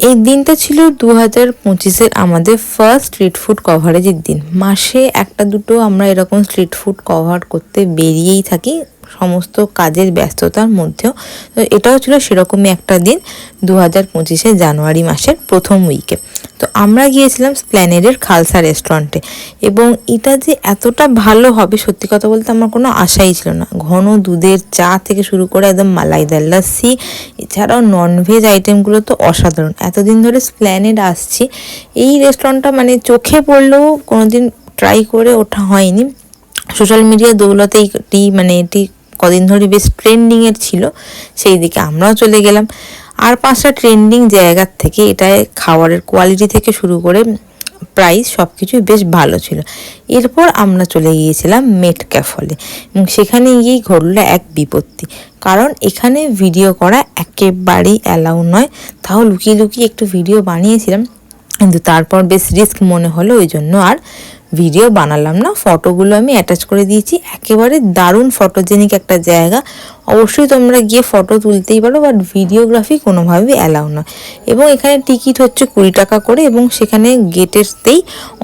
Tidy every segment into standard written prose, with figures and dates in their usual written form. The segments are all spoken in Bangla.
এই দিনটা ছিল 2025-এর আমাদের ফার্স্ট স্ট্রিট ফুড কভারেজের দিন। মাসে একটা দুটো আমরা এরকম স্ট্রিট ফুড কভার করতে বেরিয়েই থাকি সমস্ত কাজের ব্যস্ততার মধ্যেও। তো এটাও ছিল সেরকমই একটা দিন 2025-এর জানুয়ারি মাসের প্রথম উইকে। তো আমরা গিয়েছিলাম স্প্ল্যানেডের খালসা রেস্টুরেন্টে, এবং এটা যে এতটা ভালো হবে সত্যি কথা বলতে আমার কোনো আশাই ছিল না। ঘন দুধের চা থেকে শুরু করে একদম মালাইদার লাস্সি, এছাড়াও ননভেজ আইটেমগুলো তো অসাধারণ। এতদিন ধরে স্প্ল্যানেড আসছি, এই রেস্টুরেন্টটা মানে চোখে পড়লেও কোনোদিন ট্রাই করে ওঠা হয়নি। সোশ্যাল মিডিয়া দৌলতে এটি কদিন ধরে বেশ ট্রেন্ডিংয়ের ছিল, সেই দিকে আমরাও চলে গেলাম। আর 5টা ট্রেন্ডিং জায়গার থেকে এটায় খাবারের কোয়ালিটি থেকে শুরু করে প্রাইস সব কিছুই বেশ ভালো ছিল। এরপর আমরা চলে গিয়েছিলাম মেট ক্যাফলে, এবং সেখানে গিয়েই ঘটলো এক বিপত্তি। কারণ এখানে ভিডিও করা একেবারেই অ্যালাউ নয়। তাও লুকিয়ে লুকিয়ে একটু ভিডিও বানিয়েছিলাম, কিন্তু তারপর বেশ রিস্ক মনে হলো, ওই জন্য আর ভিডিও বানালাম না। ফটোগুলো আমি অ্যাটাচ করে দিয়েছি। একেবারে দারুণ ফটোজেনিক একটা জায়গা, অবশ্যই তোমরা গিয়ে ফটো তুলতেই পারো, বাট ভিডিওগ্রাফি কোনোভাবেই অ্যালাউ নয়। এবং এখানে টিকিট হচ্ছে 20 টাকা করে, এবং সেখানে গেটেরতেই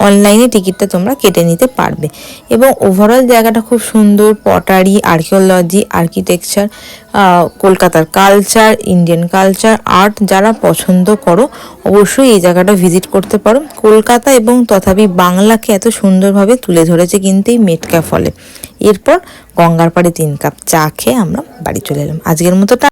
অনলাইনে টিকিটটা তোমরা কেটে নিতে পারবে। এবং ওভারঅল জায়গাটা খুব সুন্দর, পটারি, আর্কিওলজি, আর্কিটেকচার, কলকাতার কালচার, ইন্ডিয়ান কালচার, আর্ট যারা পছন্দ করো অবশ্যই এই জায়গাটা ভিজিট করতে পারো। কলকাতা এবং তথাপি বাংলাকে এত সুন্দরভাবে তুলে ধরেছে কিন্তু এই মেট ক্যাফলে। এরপর গঙ্গার পাড়ে 3 কাপ চা খেয়ে আমরা বাড়ি চলে এলাম। আজকের মতো